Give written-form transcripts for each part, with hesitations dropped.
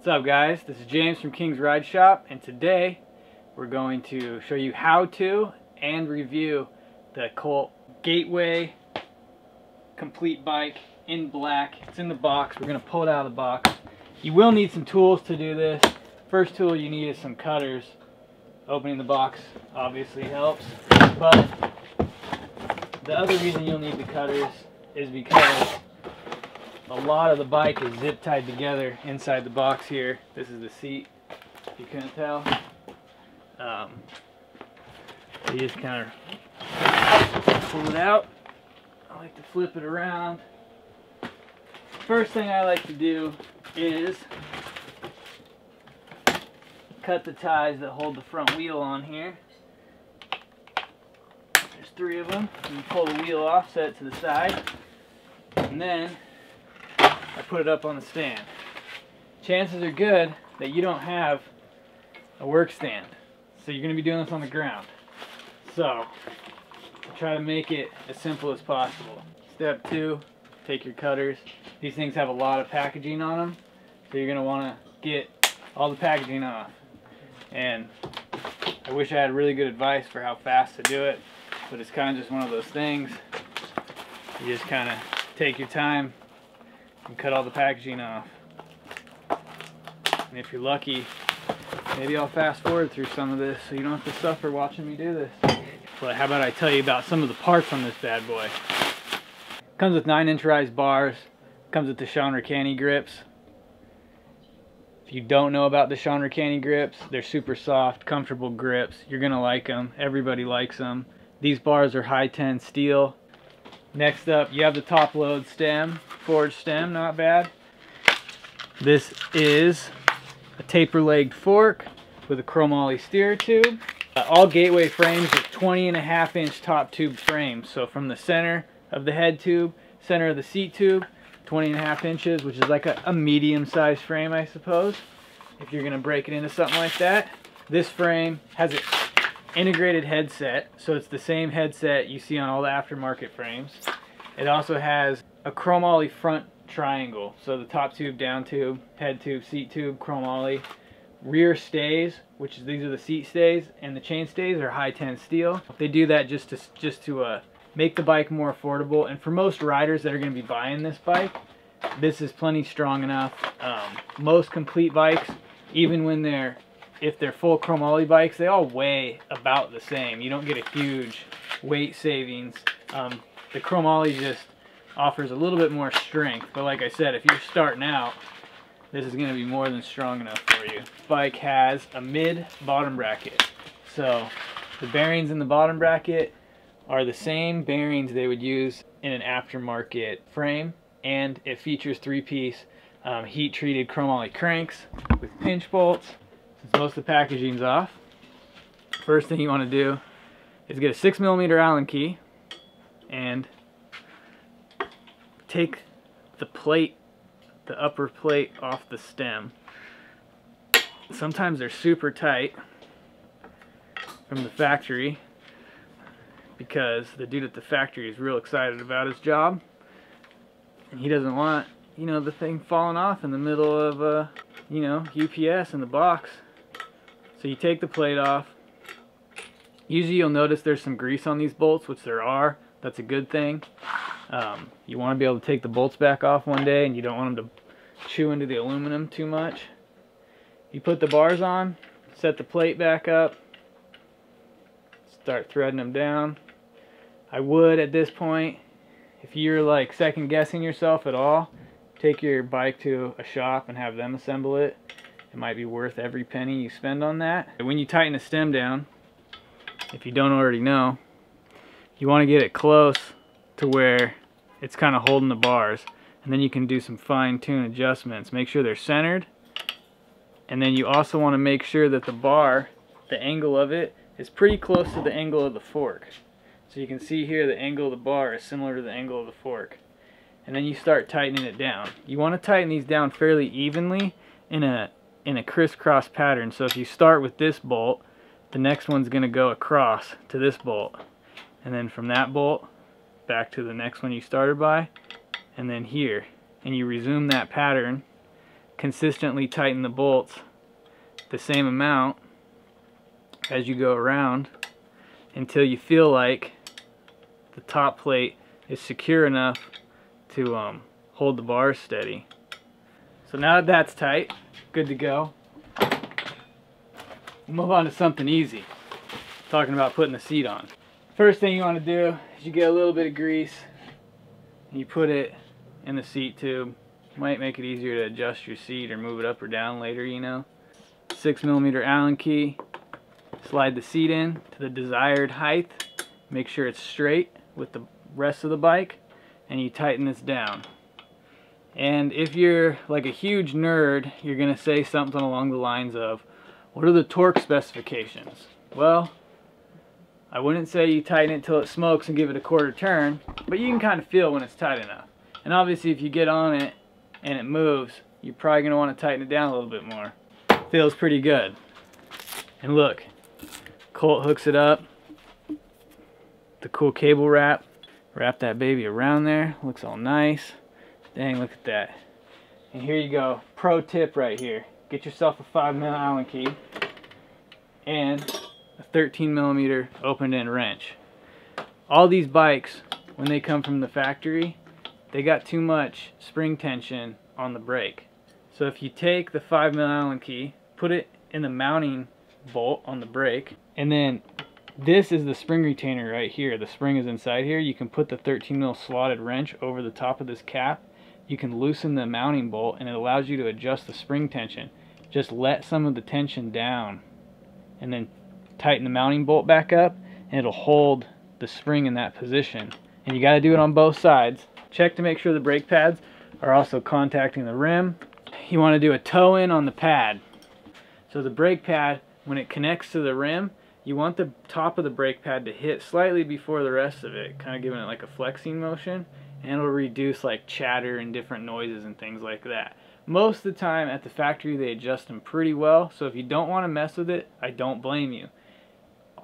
up, guys? This is James from King's Ride Shop, and today we're going to show you how to and review the Colt Gateway Complete Bike in black. It's in the box. We're going to pull it out of the box. You will need some tools to do this. First tool you need is some cutters. Opening the box obviously helps, but the other reason you'll need the cutters is because a lot of the bike is zip tied together inside the box here. This is the seat, if you couldn't tell. You just kind of pull it out. I like to flip it around. First thing I like to do is cut the ties that hold the front wheel on here. There's 3 of them. You pull the wheel off, set it to the side, and then I put it up on the stand. Chances are good that you don't have a work stand, so you're going to be doing this on the ground. So I try to make it as simple as possible. Step 2, take your cutters. These things have a lot of packaging on them, so you're going to want to get all the packaging off. And I wish I had really good advice for how fast to do it, but it's kind of just one of those things. You just kind of take your time and cut all the packaging off. And if you're lucky, maybe I'll fast forward through some of this so you don't have to suffer watching me do this. But how about I tell you about some of the parts on this bad boy. Comes with 9-inch rise bars, comes with the Sean Ricani grips. If you don't know about the Sean Ricani grips, they're super soft, comfortable grips. You're gonna like them. Everybody likes them. These bars are high-10 steel. Next up, you have the top load stem, forged stem, not bad. This is a taper-legged fork with a chromoly steer tube. All Gateway frames are 20.5-inch top tube frames. So from the center of the head tube, center of the seat tube, 20.5 inches, which is like a medium-sized frame, I suppose, if you're gonna break it into something like that. This frame has an integrated headset, so it's the same headset you see on all the aftermarket frames. It also has a chromoly front triangle, so the top tube, down tube, head tube, seat tube, chromoly. Rear stays, which is, these are the seat stays, and the chain stays are high-10 steel. They do that just to make the bike more affordable, and for most riders that are going to be buying this bike, this is plenty strong enough. Most complete bikes, even when if they're full chromoly bikes, they all weigh about the same. You don't get a huge weight savings. The chromoly just offers a little bit more strength, but like I said, if you're starting out, this is going to be more than strong enough for you. This bike has a mid bottom bracket, so the bearings in the bottom bracket are the same bearings they would use in an aftermarket frame, and it features 3-piece heat treated chromoly cranks with pinch bolts. Since most of the packaging's off, first thing you want to do is get a 6mm Allen key and take the plate, the upper plate, off the stem. Sometimes they're super tight from the factory because the dude at the factory is real excited about his job, and he doesn't want, you know, the thing falling off in the middle of you know, UPS in the box. So you take the plate off. Usually you'll notice there's some grease on these bolts, which there are. That's a good thing. You want to be able to take the bolts back off one day, and you don't want them to chew into the aluminum too much. You put the bars on, set the plate back up, start threading them down. I would, at this point, if you're like second guessing yourself at all, take your bike to a shop and have them assemble it. It might be worth every penny you spend on that. When you tighten the stem down, if you don't already know, you want to get it close to where it's kind of holding the bars, and then you can do some fine-tune adjustments. Make sure they're centered, and then you also want to make sure that the bar, the angle of it, is pretty close to the angle of the fork. So you can see here the angle of the bar is similar to the angle of the fork. And then you start tightening it down. You want to tighten these down fairly evenly in a crisscross pattern. So if you start with this bolt, the next one's going to go across to this bolt, and then from that bolt back to the next one you started by, and then here, and you resume that pattern consistently tighten the bolts the same amount as you go around until you feel like the top plate is secure enough to hold the bars steady. So now that that's tight, good to go. We'll move on to something easy. Talking about putting the seat on. First thing you want to do is you get a little bit of grease and you put it in the seat tube. Might make it easier to adjust your seat or move it up or down later, you know. 6mm Allen key. Slide the seat in to the desired height. Make sure it's straight with the rest of the bike, and you tighten this down. And if you're like a huge nerd, you're gonna say something along the lines of, what are the torque specifications? Well, I wouldn't say you tighten it till it smokes and give it a quarter turn, but you can kind of feel when it's tight enough. And obviously if you get on it and it moves, you're probably gonna want to tighten it down a little bit more. Feels pretty good. And look, Colt hooks it up, the cool cable wrap. Wrap that baby around there, looks all nice. Dang, look at that. And here you go, pro tip right here. Get yourself a 5mm Allen key and a 13mm open end wrench. All these bikes, when they come from the factory, they got too much spring tension on the brake. So if you take the 5mm Allen key, put it in the mounting bolt on the brake, and then this is the spring retainer right here. The spring is inside here. You can put the 13mm slotted wrench over the top of this cap. You can loosen the mounting bolt and it allows you to adjust the spring tension. Just let some of the tension down and then tighten the mounting bolt back up and it'll hold the spring in that position. And you got to do it on both sides. Check to make sure the brake pads are also contacting the rim. You want to do a toe in on the pad. So the brake pad, when it connects to the rim, you want the top of the brake pad to hit slightly before the rest of it, kind of giving it like a flexing motion, and it'll reduce like chatter and different noises and things like that. Most of the time at the factory they adjust them pretty well, so if you don't want to mess with it, I don't blame you.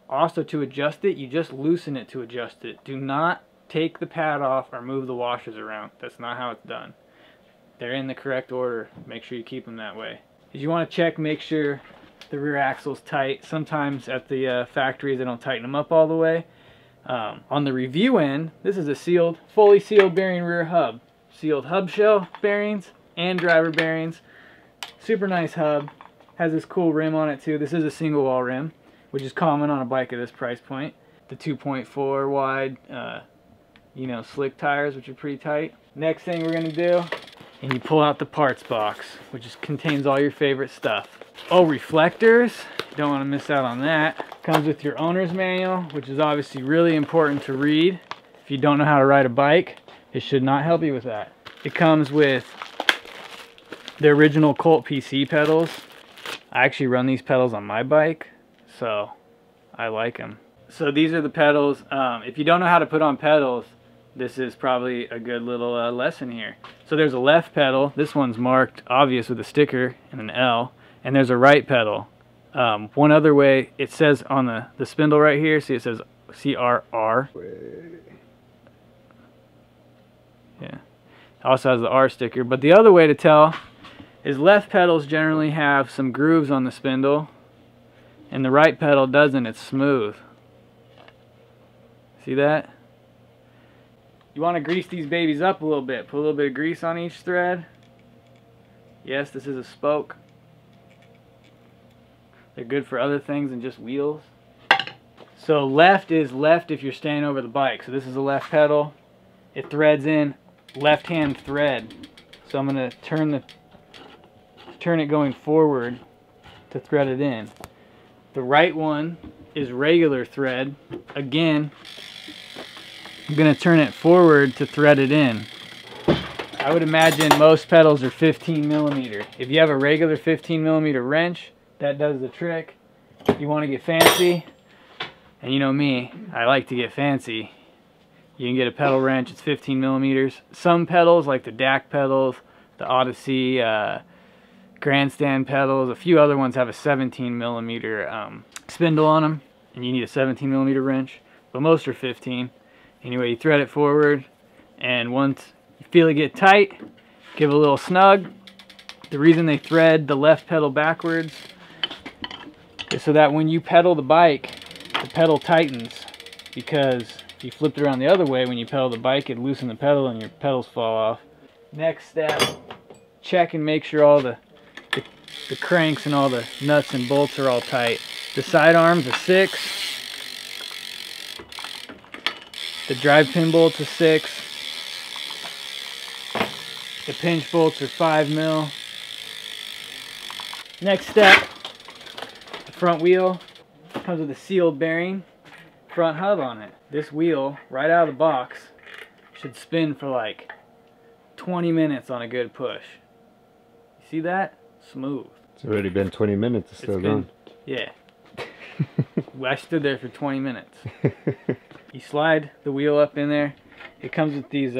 Also, to adjust it, you just loosen it to adjust it. Do not take the pad off or move the washers around. That's not how it's done. They're in the correct order. Make sure you keep them that way. If you want to check, make sure the rear axle's tight. Sometimes at the factories they don't tighten them up all the way. On the review end, this is a fully sealed bearing rear hub. Sealed hub shell bearings and driver bearings. Super nice hub. Has this cool rim on it too. This is a single wall rim, which is common on a bike at this price point. The 2.4 wide, you know, slick tires, which are pretty tight. Next thing we're gonna do, and you pull out the parts box, which contains all your favorite stuff. Oh, reflectors, don't want to miss out on that. Comes with your owner's manual, which is obviously really important to read. If you don't know how to ride a bike, it should not help you with that. It comes with the original Colt PC pedals. I actually run these pedals on my bike, so I like them. So these are the pedals. If you don't know how to put on pedals, this is probably a good little lesson here. So there's a left pedal. This one's marked obvious with a sticker and an L. And there's a right pedal. One other way, it says on the spindle right here, see it says CRR. Yeah. It also has the R sticker. But the other way to tell is left pedals generally have some grooves on the spindle and the right pedal doesn't. It's smooth. See that? You want to grease these babies up a little bit. Put a little bit of grease on each thread. Yes, this is a spoke. They're good for other things than just wheels. So left is left if you're staying over the bike. So this is the left pedal. It threads in left hand thread. So I'm going to turn it going forward to thread it in. The right one is regular thread. Again, I'm going to turn it forward to thread it in. I would imagine most pedals are 15mm. If you have a regular 15mm wrench, that does the trick. You want to get fancy, and you know me, I like to get fancy. You can get a pedal wrench, it's 15mm. Some pedals, like the DAC pedals, the Odyssey, Grandstand pedals, a few other ones have a 17mm spindle on them, and you need a 17mm wrench, but most are 15. Anyway, you thread it forward, and once you feel it get tight, give it a little snug, The reason they thread the left pedal backwards is so that when you pedal the bike, the pedal tightens, because if you flipped it around the other way, when you pedal the bike, it'd loosen the pedal and your pedals fall off. Next step, check and make sure all the cranks and all the nuts and bolts are all tight. The side arm's a 6. The drive pin bolt's a 6. The pinch bolts are 5 mil. Next step, the front wheel comes with a sealed bearing, front hub on it. This wheel, right out of the box, should spin for like 20 minutes on a good push. You see that? Smooth. It's already been 20 minutes, it's still going. Yeah. I stood there for 20 minutes. You slide the wheel up in there. It comes with these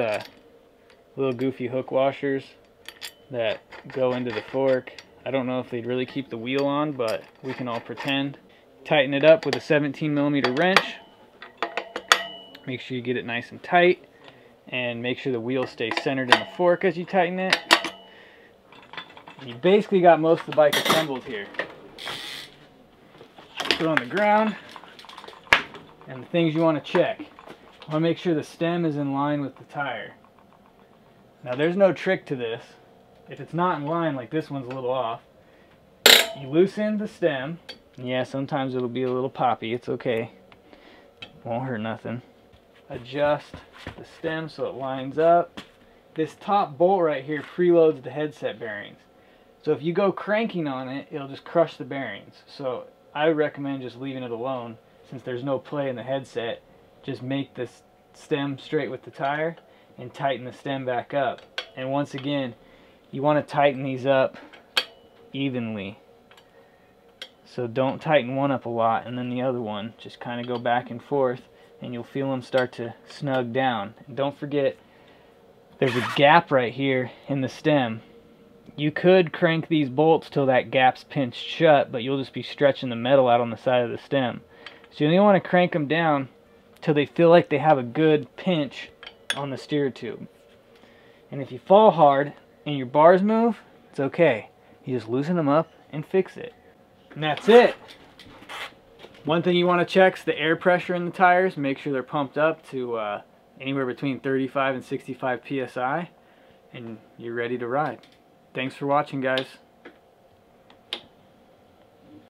little goofy hook washers that go into the fork. I don't know if they'd really keep the wheel on, but we can all pretend. Tighten it up with a 17mm wrench. Make sure you get it nice and tight, and make sure the wheel stays centered in the fork as you tighten it. You basically got most of the bike assembled here. Put it on the ground, and the things you want to check. You want to make sure the stem is in line with the tire. Now there's no trick to this. If it's not in line, like this one's a little off, you loosen the stem. Yeah, sometimes it'll be a little poppy, it's okay. Won't hurt nothing. Adjust the stem so it lines up. This top bolt right here preloads the headset bearings. So if you go cranking on it, it'll just crush the bearings. So I would recommend just leaving it alone, since there's no play in the headset. Just make this stem straight with the tire and tighten the stem back up. And once again, you want to tighten these up evenly. So don't tighten one up a lot and then the other one. Just kind of go back and forth, and you'll feel them start to snug down. And don't forget, there's a gap right here in the stem. You could crank these bolts till that gap's pinched shut, but you'll just be stretching the metal out on the side of the stem. So you only want to crank them down till they feel like they have a good pinch on the steer tube. And if you fall hard and your bars move, it's okay. You just loosen them up and fix it. And that's it. One thing you want to check is the air pressure in the tires. Make sure they're pumped up to anywhere between 35 and 65 psi, and you're ready to ride. Thanks for watching, guys.